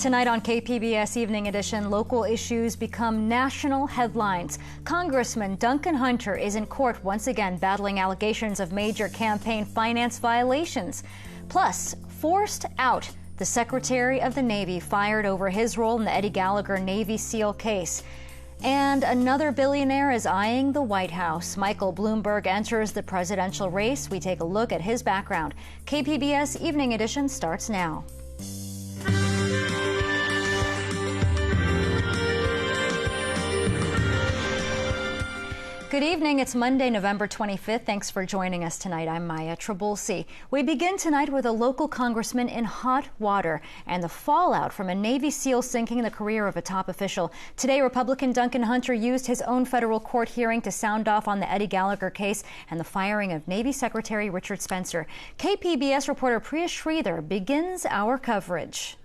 Tonight on KPBS Evening Edition, local issues become national headlines. Congressman Duncan Hunter is in court once again battling allegations of major campaign finance violations. Plus, forced out, the Secretary of the Navy fired over his role in the Eddie Gallagher Navy SEAL case. And another billionaire is eyeing the White House. Michael Bloomberg enters the presidential race. We take a look at his background. KPBS Evening Edition starts now. Good evening. It's Monday, November 25th. Thanks for joining us tonight. I'm Maya Trabulsi. We begin tonight with a local congressman in hot water and the fallout from a Navy SEAL sinking the career of a top official. Today, Republican Duncan Hunter used his own federal court hearing to sound off on the Eddie Gallagher case and the firing of Navy Secretary Richard Spencer. KPBS reporter Priya Sridhar begins our coverage.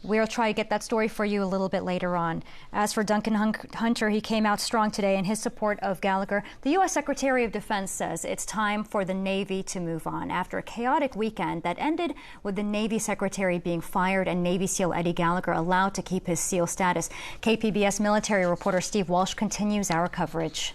We'll try to get that story for you a little bit later on. As for Duncan Hunter, he came out strong today in his support of Gallagher. The U.S. Secretary of Defense says it's time for the Navy to move on after a chaotic weekend that ended with the Navy Secretary being fired and Navy SEAL Eddie Gallagher allowed to keep his SEAL status. KPBS military reporter Steve Walsh continues our coverage.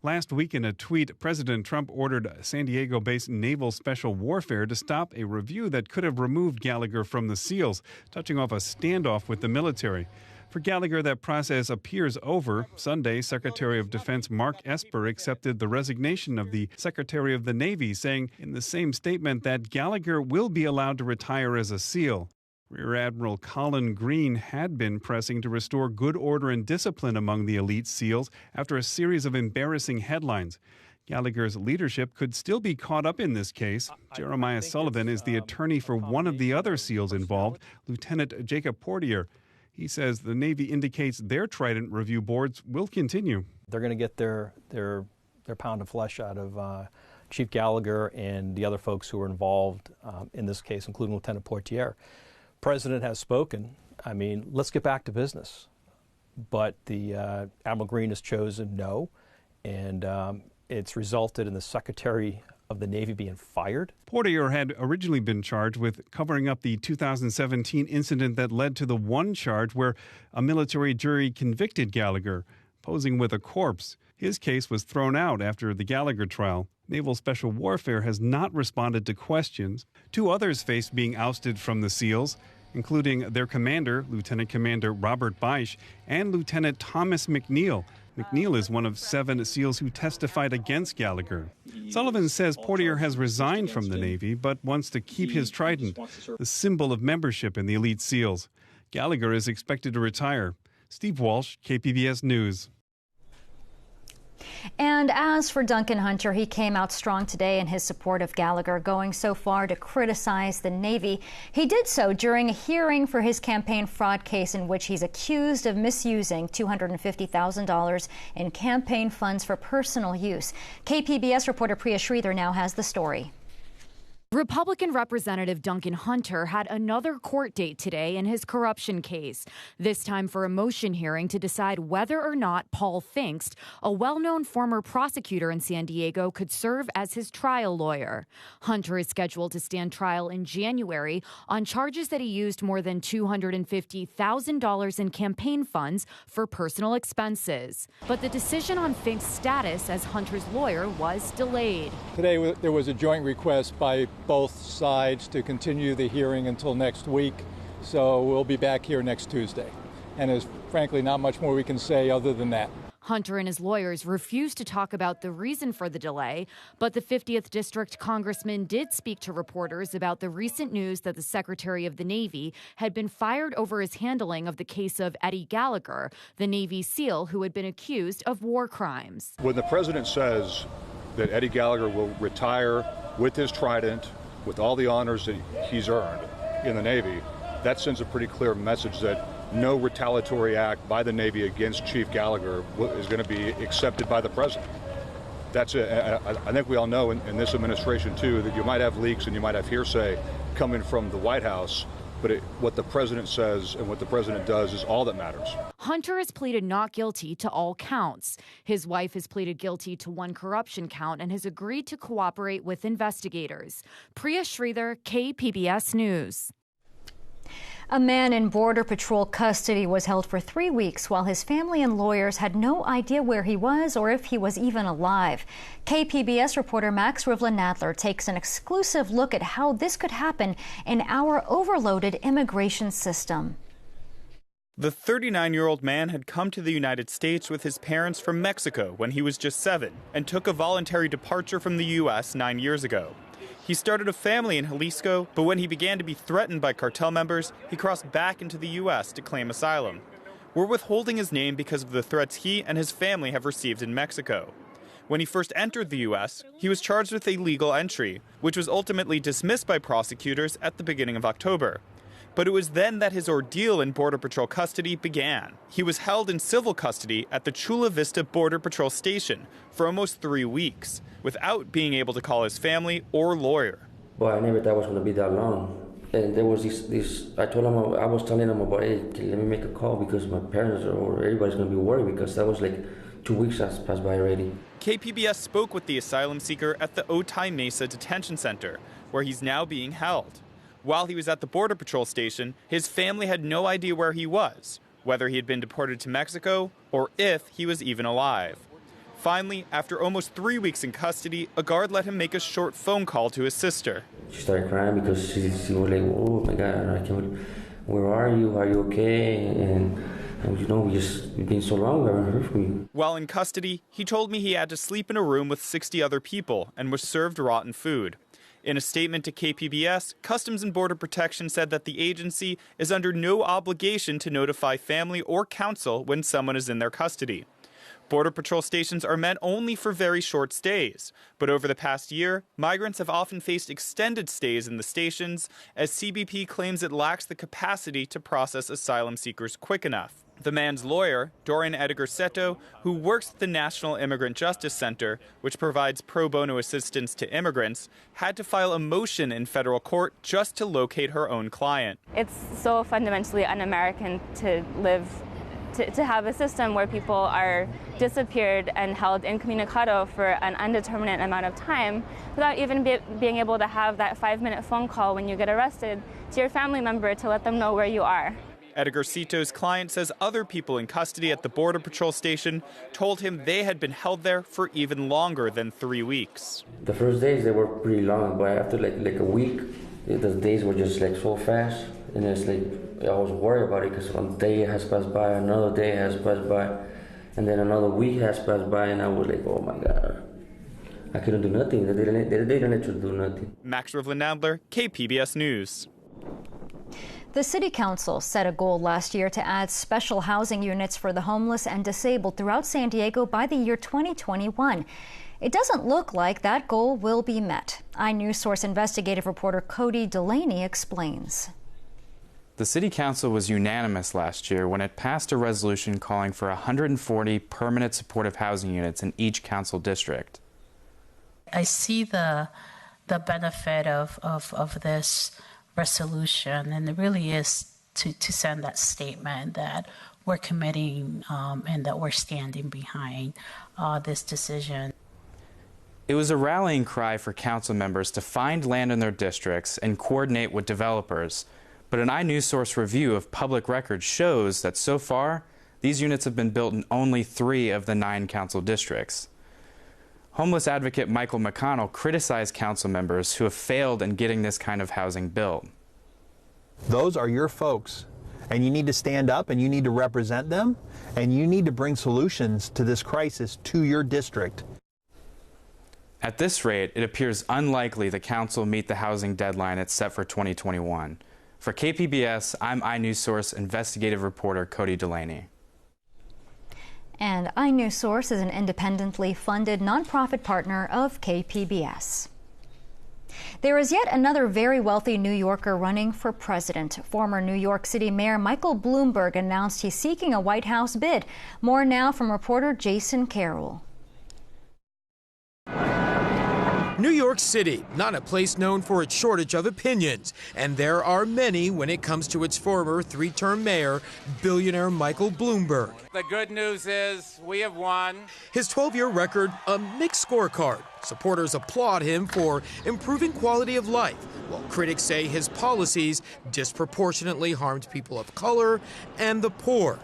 Last week in a tweet, President Trump ordered San Diego-based Naval Special Warfare to stop a review that could have removed Gallagher from the SEALs, touching off a standoff with the military. For Gallagher, that process appears over. Sunday, Secretary of Defense Mark Esper accepted the resignation of the Secretary of the Navy, saying in the same statement that Gallagher will be allowed to retire as a SEAL. Rear Admiral Colin Green had been pressing to restore good order and discipline among the elite SEALs after a series of embarrassing headlines. Gallagher's leadership could still be caught up in this case. Jeremiah Sullivan is the attorney for one of the other SEALs involved, Lieutenant Jacob Portier. He says the Navy indicates their Trident review boards will continue. They're going to get their pound of flesh out of Chief Gallagher and the other folks who were involved in this case, including Lieutenant Portier. President has spoken. I mean, let's get back to business. But the Admiral Green has chosen no, and it's resulted in the Secretary of the Navy being fired. Portier had originally been charged with covering up the 2017 incident that led to the one charge where a military jury convicted Gallagher, posing with a corpse. His case was thrown out after the Gallagher trial. Naval Special Warfare has not responded to questions. Two others faced being ousted from the SEALs, including their commander, Lieutenant Commander Robert Beisch, and Lieutenant Thomas McNeil. McNeil is one of 7 SEALs who testified against Gallagher. Sullivan says Portier has resigned from the Navy, but wants to keep his Trident, the symbol of membership in the elite SEALs. Gallagher is expected to retire. Steve Walsh, KPBS News. And as for Duncan Hunter, he came out strong today in his support of Gallagher, going so far to criticize the Navy. He did so during a hearing for his campaign fraud case in which he's accused of misusing $250,000 in campaign funds for personal use. KPBS reporter Priya Sridhar now has the story. Republican Representative Duncan Hunter had another court date today in his corruption case, this time for a motion hearing to decide whether or not Paul Pfingst, a well-known former prosecutor in San Diego, could serve as his trial lawyer. Hunter is scheduled to stand trial in January on charges that he used more than $250,000 in campaign funds for personal expenses. But the decision on Pfingst's status as Hunter's lawyer was delayed. Today there was a joint request by both sides to continue the hearing until next week, so we'll be back here next Tuesday. And there's frankly not much more we can say other than that. Hunter and his lawyers refused to talk about the reason for the delay, but the 50th District Congressman did speak to reporters about the recent news that the Secretary of the Navy had been fired over his handling of the case of Eddie Gallagher, the Navy SEAL who had been accused of war crimes. When the president says that Eddie Gallagher will retire with his Trident, with all the honors that he's earned in the Navy, that sends a pretty clear message that no retaliatory act by the Navy against Chief Gallagher is going to be accepted by the president. That's I think we all know in this administration, too, that you might have leaks and you might have hearsay coming from the White House, But what the president says and what the president does is all that matters. Hunter has pleaded not guilty to all counts. His wife has pleaded guilty to one corruption count and has agreed to cooperate with investigators. Priya Sridhar, KPBS News. A man in Border Patrol custody was held for 3 weeks while his family and lawyers had no idea where he was or if he was even alive. KPBS reporter Max Rivlin-Nadler takes an exclusive look at how this could happen in our overloaded immigration system. The 39-year-old man had come to the United States with his parents from Mexico when he was just 7 and took a voluntary departure from the U.S. 9 years ago. He started a family in Jalisco, but when he began to be threatened by cartel members, he crossed back into the U.S. to claim asylum. We're withholding his name because of the threats he and his family have received in Mexico. When he first entered the U.S., he was charged with illegal entry, which was ultimately dismissed by prosecutors at the beginning of October. But it was then that his ordeal in Border Patrol custody began. He was held in civil custody at the Chula Vista Border Patrol Station for almost 3 weeks, without being able to call his family or lawyer. Well, I never thought it was going to be that long. And there was this I was telling him about, hey, let me make a call because my parents or everybody's going to be worried because that was like 2 weeks has passed by already. KPBS spoke with the asylum seeker at the Otay Mesa Detention Center, where he's now being held. While he was at the Border Patrol station, his family had no idea where he was, whether he had been deported to Mexico, or if he was even alive. Finally, after almost 3 weeks in custody, a guard let him make a short phone call to his sister. She started crying because she was like, oh my God, where are you? Are you okay? And you know, we've been so long, we haven't heard from you. While in custody, he told me he had to sleep in a room with 60 other people and was served rotten food. In a statement to KPBS, Customs and Border Protection said that the agency is under no obligation to notify family or counsel when someone is in their custody. Border Patrol stations are meant only for very short stays, but over the past year, migrants have often faced extended stays in the stations as CBP claims it lacks the capacity to process asylum seekers quick enough. The man's lawyer, Dorian Edgar-Seto, who works at the National Immigrant Justice Center, which provides pro bono assistance to immigrants, had to file a motion in federal court just to locate her own client. It's so fundamentally un-American to have a system where people are disappeared and held incommunicado for an indeterminate amount of time without even being able to have that 5-minute phone call when you get arrested to your family member to let them know where you are. Edgar-Seto's client says other people in custody at the Border Patrol station told him they had been held there for even longer than 3 weeks. The first days, they were pretty long, but after like a week, the days were just like so fast. And it's like, I was worried about it because one day has passed by, another day has passed by, and then another week has passed by, and I was like, oh my God, I couldn't do nothing. They didn't let you do nothing. Max Rivlin-Nadler, KPBS News. The City Council set a goal last year to add special housing units for the homeless and disabled throughout San Diego by the year 2021. It doesn't look like that goal will be met. iNews Source investigative reporter Cody Delaney explains. The City Council was unanimous last year when it passed a resolution calling for 140 permanent supportive housing units in each council district. I see the benefit of this resolution, and it really is to send that statement that we're committing and that we're standing behind this decision. It was a rallying cry for council members to find land in their districts and coordinate with developers. But an iNews Source review of public records shows that so far, these units have been built in only 3 of the 9 council districts. Homeless advocate Michael McConnell criticized council members who have failed in getting this kind of housing built. Those are your folks, and you need to stand up and you need to represent them, and you need to bring solutions to this crisis to your district. At this rate, it appears unlikely the council will meet the housing deadline it's set for 2021. For KPBS, I'm iNews Source investigative reporter Cody Delaney. And iNews Source is an independently funded nonprofit partner of KPBS. There is yet another very wealthy New Yorker running for president. Former New York City Mayor Michael Bloomberg announced he's seeking a White House bid. More now from reporter Jason Carroll. New York City, not a place known for its shortage of opinions, and there are many when it comes to its former three-term mayor, billionaire Michael Bloomberg. The good news is we have won. His 12-year record, a mixed scorecard. Supporters applaud him for improving quality of life, while critics say his policies disproportionately harmed people of color and the poor.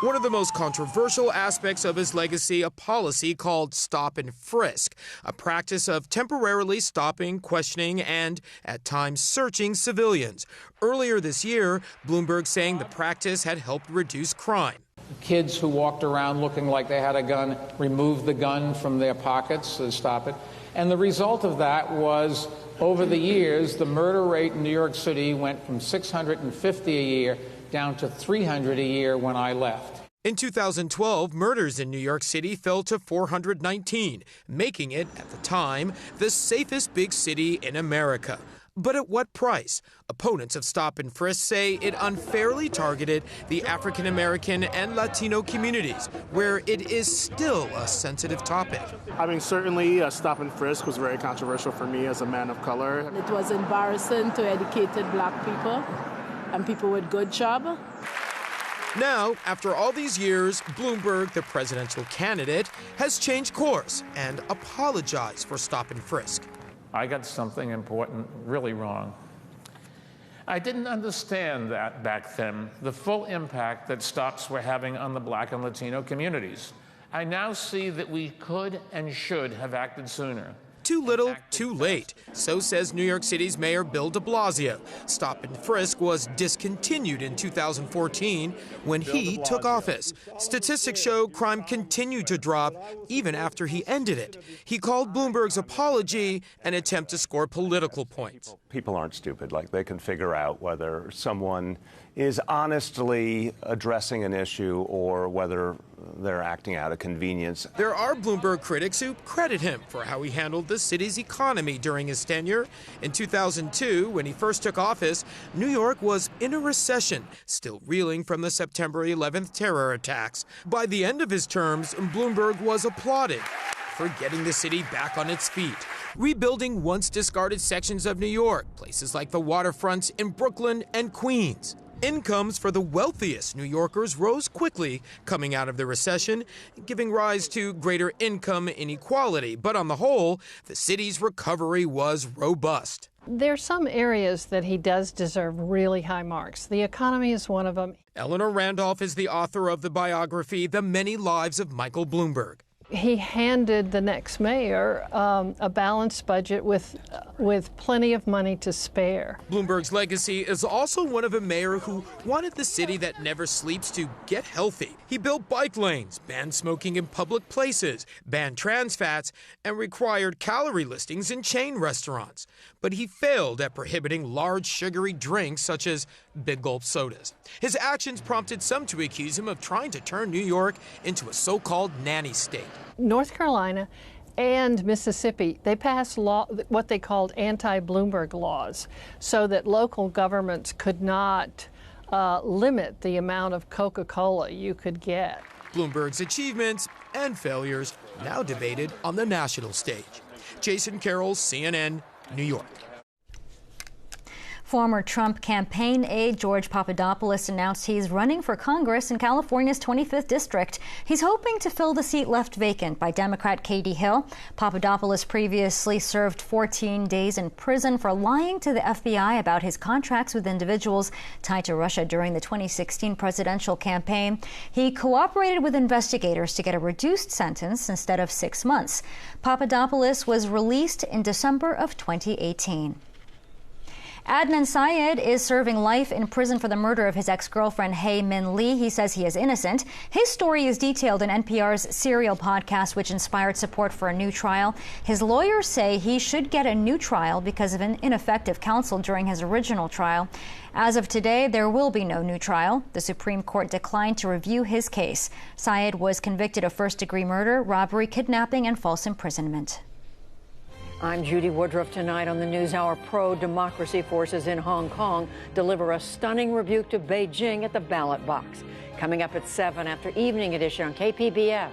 One of the most controversial aspects of his legacy, a policy called stop and frisk, a practice of temporarily stopping, questioning, and at times searching civilians. Earlier this year, Bloomberg saying the practice had helped reduce crime. Kids who walked around looking like they had a gun removed the gun from their pockets to stop it. And the result of that was, over the years, the murder rate in New York City went from 650 a year down to 300 a year when I left. In 2012, murders in New York City fell to 419, making it, at the time, the safest big city in America. But at what price? Opponents of stop and frisk say it unfairly targeted the African American and Latino communities, where it is still a sensitive topic. I mean, certainly stop and frisk was very controversial for me as a man of color. It was embarrassing to educated black people and people with good jobs. Now, after all these years, Bloomberg, the presidential candidate, has changed course and apologized for stop and frisk. I got something important really wrong. I didn't understand that back then, the full impact that stops were having on the black and Latino communities. I now see that we could and should have acted sooner. Too little, too late. So says New York City's Mayor Bill de Blasio. Stop and frisk was discontinued in 2014 when he took office. Statistics show crime continued to drop even after he ended it. He called Bloomberg's apology an attempt to score political points. People aren't stupid. Like, they can figure out whether someone is honestly addressing an issue or whether they're acting out of convenience. There are Bloomberg critics who credit him for how he handled the city's economy during his tenure. In 2002, when he first took office, New York was in a recession, still reeling from the September 11th terror attacks. By the end of his terms, Bloomberg was applauded for getting the city back on its feet, rebuilding once discarded sections of New York, places like the waterfronts in Brooklyn and Queens. Incomes for the wealthiest New Yorkers rose quickly coming out of the recession, giving rise to greater income inequality. But on the whole, the city's recovery was robust. There are some areas that he does deserve really high marks. The economy is one of them. Eleanor Randolph is the author of the biography, The Many Lives of Michael Bloomberg. He handed the next mayor a balanced budget with plenty of money to spare. Bloomberg's legacy is also one of a mayor who wanted the city that never sleeps to get healthy. He built bike lanes, banned smoking in public places, banned trans fats, and required calorie listings in chain restaurants. But he failed at prohibiting large sugary drinks such as Big Gulp sodas. His actions prompted some to accuse him of trying to turn New York into a so-called nanny state. North Carolina and Mississippi, they passed what they called anti-Bloomberg laws, so that local governments could not limit the amount of Coca-Cola you could get. Bloomberg's achievements and failures now debated on the national stage. Jason Carroll, CNN, New York. Former Trump campaign aide George Papadopoulos announced he's running for Congress in California's 25th district. He's hoping to fill the seat left vacant by Democrat Katie Hill. Papadopoulos previously served 14 days in prison for lying to the FBI about his contracts with individuals tied to Russia during the 2016 presidential campaign. He cooperated with investigators to get a reduced sentence instead of 6 months. Papadopoulos was released in December of 2018. Adnan Syed is serving life in prison for the murder of his ex-girlfriend Hae Min Lee. He says he is innocent. His story is detailed in NPR's Serial podcast, which inspired support for a new trial. His lawyers say he should get a new trial because of an ineffective counsel during his original trial. As of today, there will be no new trial. The Supreme Court declined to review his case. Syed was convicted of first-degree murder, robbery, kidnapping, and false imprisonment. I'm Judy Woodruff. Tonight on the NewsHour, pro-democracy forces in Hong Kong deliver a stunning rebuke to Beijing at the ballot box. Coming up at 7 after Evening Edition on KPBS.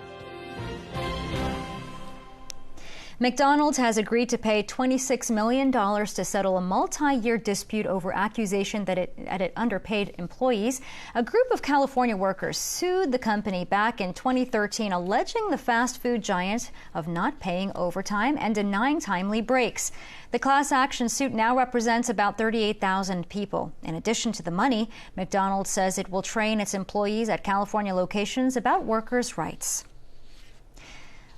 McDonald's has agreed to pay $26 million to settle a multi-year dispute over accusation that it underpaid employees. A group of California workers sued the company back in 2013, alleging the fast food giant of not paying overtime and denying timely breaks. The class action suit now represents about 38,000 people. In addition to the money, McDonald's says it will train its employees at California locations about workers' rights.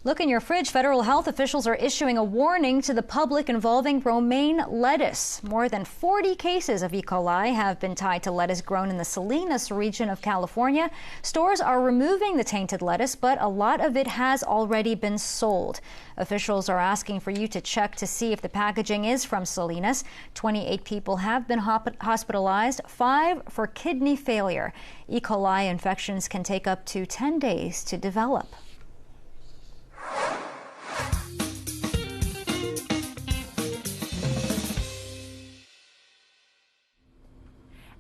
Look in your fridge. Federal health officials are issuing a warning to the public involving romaine lettuce. More than 40 cases of E. coli have been tied to lettuce grown in the Salinas region of California. Stores are removing the tainted lettuce, but a lot of it has already been sold. Officials are asking for you to check to see if the packaging is from Salinas. 28 people have been hospitalized, 5 for kidney failure. E. coli infections can take up to 10 days to develop.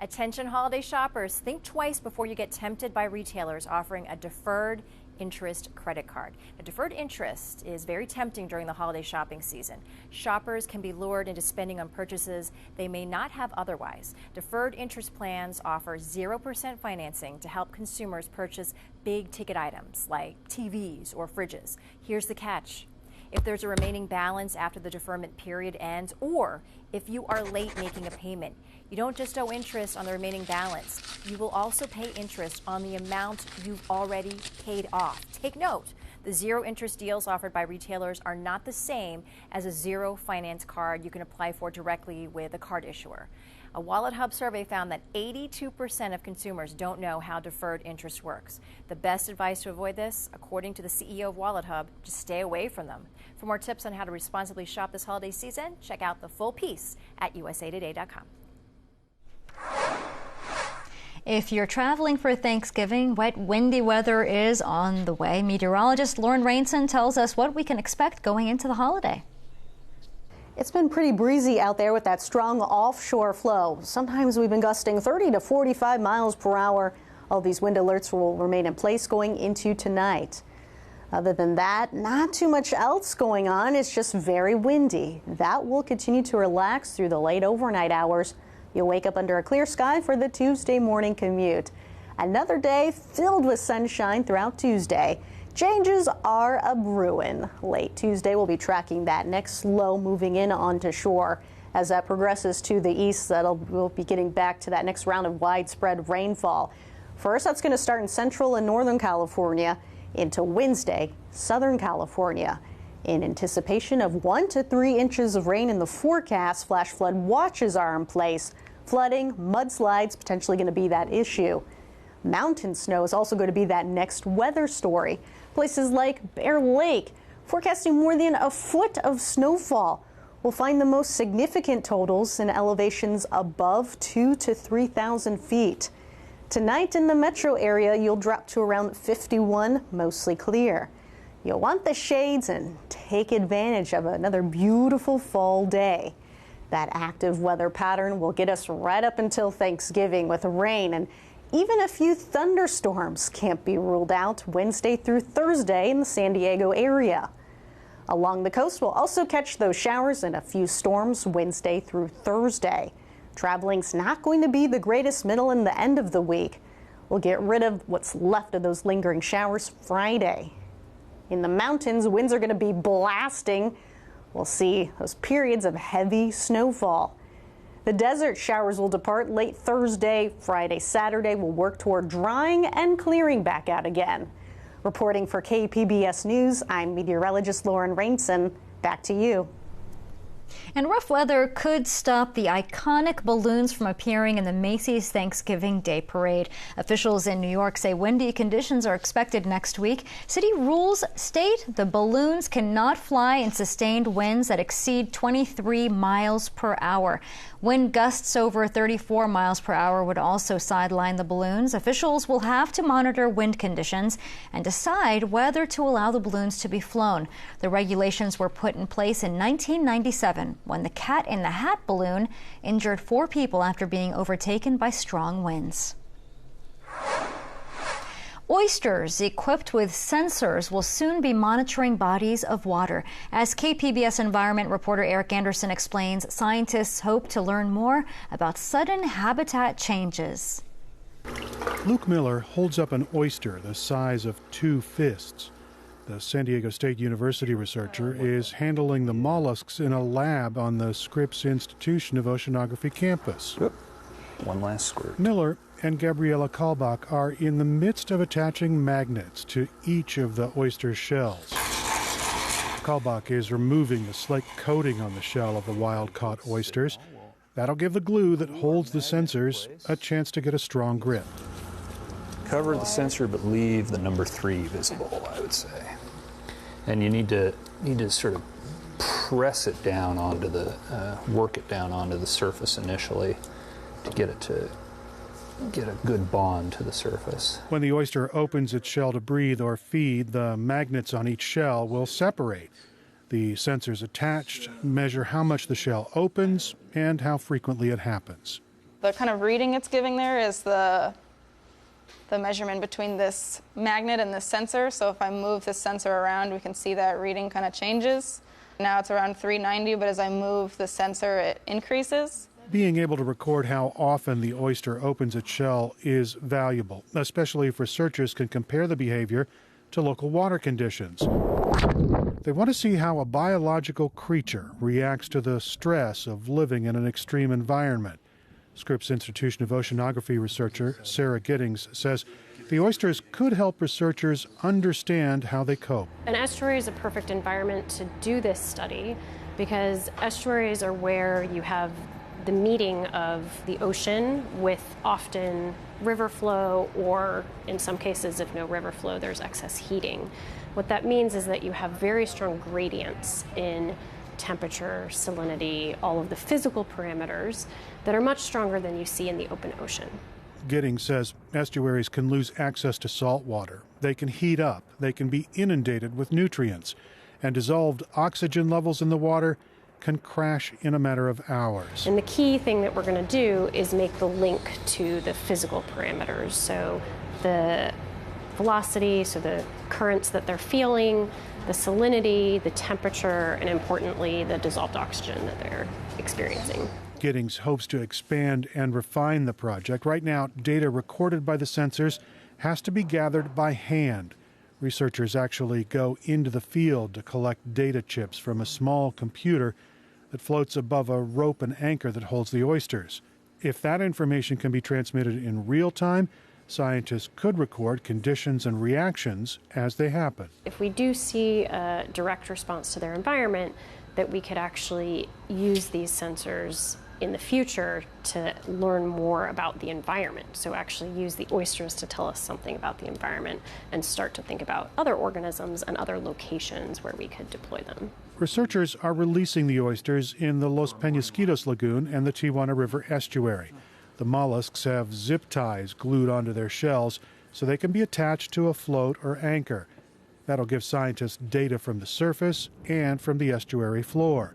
Attention holiday shoppers, think twice before you get tempted by retailers offering a deferred interest credit card. The deferred interest is very tempting during the holiday shopping season. Shoppers can be lured into spending on purchases they may not have otherwise. Deferred interest plans offer 0% financing to help consumers purchase big ticket items like TVs or fridges. Here's the catch. If there's a remaining balance after the deferment period ends, or if you are late making a payment, you don't just owe interest on the remaining balance. You will also pay interest on the amount you've already paid off. Take note, the zero interest deals offered by retailers are not the same as a zero finance card you can apply for directly with a card issuer. A Wallet Hub survey found that 82% of consumers don't know how deferred interest works. The best advice to avoid this, according to the CEO of Wallet Hub, just stay away from them. For more tips on how to responsibly shop this holiday season, check out the full piece at usatoday.com. If you're traveling for Thanksgiving, wet, windy weather is on the way. Meteorologist Lauren Rainson tells us what we can expect going into the holiday. It's been pretty breezy out there with that strong offshore flow. Sometimes we've been gusting 30 to 45 miles per hour. All these wind alerts will remain in place going into tonight. Other than that, not too much else going on. It's just very windy. That will continue to relax through the late overnight hours. You'll wake up under a clear sky for the Tuesday morning commute. Another day filled with sunshine throughout Tuesday. Changes are a brewing. Late Tuesday, we'll be tracking that next low moving in onto shore. As that progresses to the east, we'll be getting back to that next round of widespread rainfall. First, that's going to start in central and northern California. Into Wednesday, Southern California. In anticipation of 1 to 3 inches of rain in the forecast, flash flood watches are in place. Flooding, mudslides, potentially going to be that issue. Mountain snow is also going to be that next weather story. Places like Bear Lake forecasting more than a foot of snowfall. We'll find the most significant totals in elevations above 2,000 to 3,000 feet. Tonight in the metro area, you'll drop to around 51, mostly clear. You'll want the shades and take advantage of another beautiful fall day. That active weather pattern will get us right up until Thanksgiving with rain, and even a few thunderstorms can't be ruled out Wednesday through Thursday in the San Diego area. Along the coast, we'll also catch those showers and a few storms Wednesday through Thursday. Traveling's not going to be the greatest middle and the end of the week. We'll get rid of what's left of those lingering showers Friday. In the mountains, winds are going to be blasting. We'll see those periods of heavy snowfall. The desert showers will depart late Thursday. Friday, Saturday will work toward drying and clearing back out again. Reporting for KPBS News, I'm meteorologist Lauren Rainson. Back to you. And rough weather could stop the iconic balloons from appearing in the Macy's Thanksgiving Day Parade. Officials in New York say windy conditions are expected next week. City rules state the balloons cannot fly in sustained winds that exceed 23 miles per hour. Wind gusts over 34 miles per hour would also sideline the balloons. Officials will have to monitor wind conditions and decide whether to allow the balloons to be flown. The regulations were put in place in 1997 when the Cat in the Hat balloon injured 4 people after being overtaken by strong winds. Oysters equipped with sensors will soon be monitoring bodies of water. As KPBS environment reporter Eric Anderson explains, scientists hope to learn more about sudden habitat changes. Luke Miller holds up an oyster the size of 2 fists. The San Diego State University researcher is handling the mollusks in a lab on the Scripps Institution of Oceanography campus. One last squirt. Miller and Gabriela Kalbach are in the midst of attaching magnets to each of the oyster shells. Kalbach is removing the slate coating on the shell of the wild-caught oysters. That'll give the glue that holds the sensors a chance to get a strong grip. Cover the sensor, but leave the number 3 visible, I would say. And you need to sort of press it down onto the, work it down onto the surface initially to get it to get a good bond to the surface. When the oyster opens its shell to breathe or feed, the magnets on each shell will separate. The sensors attached measure how much the shell opens and how frequently it happens. The kind of reading it's giving there is the measurement between this magnet and this sensor. So if I move this sensor around, we can see that reading kind of changes. Now it's around 390, but as I move the sensor, it increases. Being able to record how often the oyster opens its shell is valuable, especially if researchers can compare the behavior to local water conditions. They want to see how a biological creature reacts to the stress of living in an extreme environment. Scripps Institution of Oceanography researcher Sarah Giddings says the oysters could help researchers understand how they cope. An estuary is a perfect environment to do this study because estuaries are where you have the meeting of the ocean with often river flow, or in some cases, if no river flow, there's excess heating. What that means is that you have very strong gradients in temperature, salinity, all of the physical parameters that are much stronger than you see in the open ocean. Giddings says estuaries can lose access to salt water. They can heat up, they can be inundated with nutrients, and dissolved oxygen levels in the water can crash in a matter of hours. And the key thing that we're going to do is make the link to the physical parameters. So the velocity, so the currents that they're feeling, the salinity, the temperature, and importantly, the dissolved oxygen that they're experiencing. Giddings hopes to expand and refine the project. Right now, data recorded by the sensors has to be gathered by hand. Researchers actually go into the field to collect data chips from a small computer that floats above a rope and anchor that holds the oysters. If that information can be transmitted in real time, scientists could record conditions and reactions as they happen. If we do see a direct response to their environment, that we could actually use these sensors in the future to learn more about the environment. So actually use the oysters to tell us something about the environment and start to think about other organisms and other locations where we could deploy them. Researchers are releasing the oysters in the Los Penasquitos Lagoon and the Tijuana River estuary. The mollusks have zip ties glued onto their shells so they can be attached to a float or anchor. That'll give scientists data from the surface and from the estuary floor.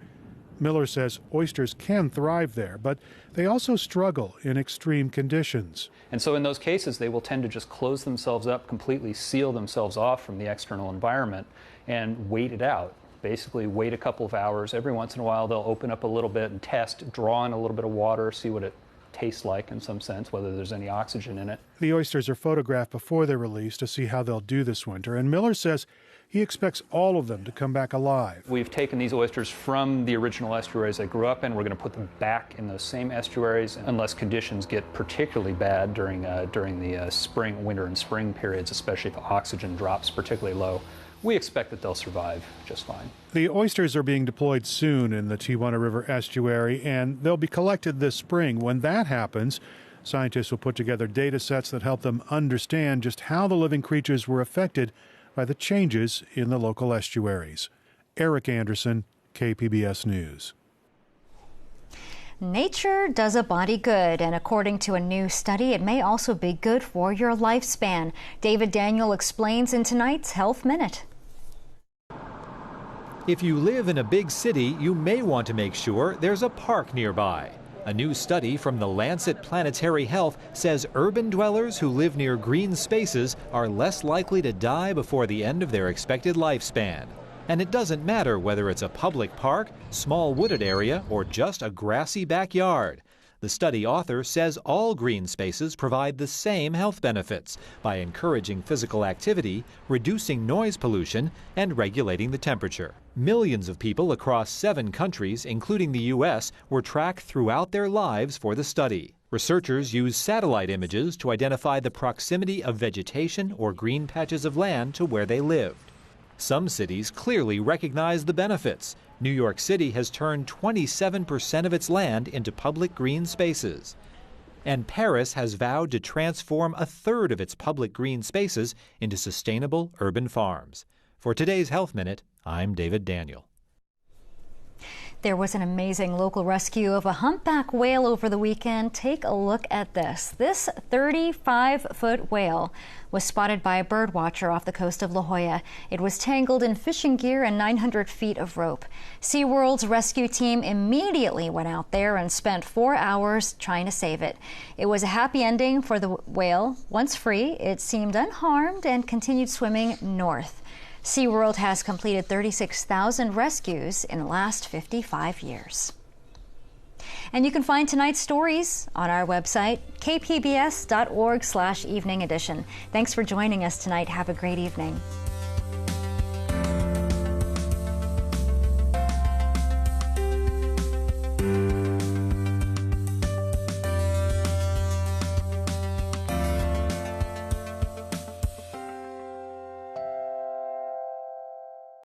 Miller says oysters can thrive there, but they also struggle in extreme conditions. And so in those cases, they will tend to just close themselves up, completely seal themselves off from the external environment and wait it out. Basically wait a couple of hours. Every once in a while, they'll open up a little bit and test, draw in a little bit of water, see what it tastes like in some sense, whether there's any oxygen in it. The oysters are photographed before they're released to see how they'll do this winter, and Miller says he expects all of them to come back alive. We've taken these oysters from the original estuaries they grew up in. We're going to put them back in those same estuaries unless conditions get particularly bad during the spring, winter and spring periods, especially if oxygen drops particularly low. We expect that they'll survive just fine. The oysters are being deployed soon in the Tijuana River estuary, and they'll be collected this spring. When that happens, scientists will put together data sets that help them understand just how the living creatures were affected by the changes in the local estuaries. Eric Anderson, KPBS News. Nature does a body good, and according to a new study, it may also be good for your lifespan. David Daniel explains in tonight's Health Minute. If you live in a big city, you may want to make sure there's a park nearby. A new study from the Lancet Planetary Health says urban dwellers who live near green spaces are less likely to die before the end of their expected lifespan. And it doesn't matter whether it's a public park, small wooded area, or just a grassy backyard. The study author says all green spaces provide the same health benefits by encouraging physical activity, reducing noise pollution, and regulating the temperature. Millions of people across 7 countries, including the U.S., were tracked throughout their lives for the study. Researchers used satellite images to identify the proximity of vegetation or green patches of land to where they lived. Some cities clearly recognize the benefits. New York City has turned 27% of its land into public green spaces. And Paris has vowed to transform 1/3 of its public green spaces into sustainable urban farms. For today's Health Minute, I'm David Daniel. There was an amazing local rescue of a humpback whale over the weekend. Take a look at this. This 35-foot whale was spotted by a bird watcher off the coast of La Jolla. It was tangled in fishing gear and 900 feet of rope. SeaWorld's rescue team immediately went out there and spent 4 hours trying to save it. It was a happy ending for the whale. Once free, it seemed unharmed and continued swimming north. SeaWorld has completed 36,000 rescues in the last 55 years. And you can find tonight's stories on our website, kpbs.org/evening edition. Thanks for joining us tonight. Have a great evening.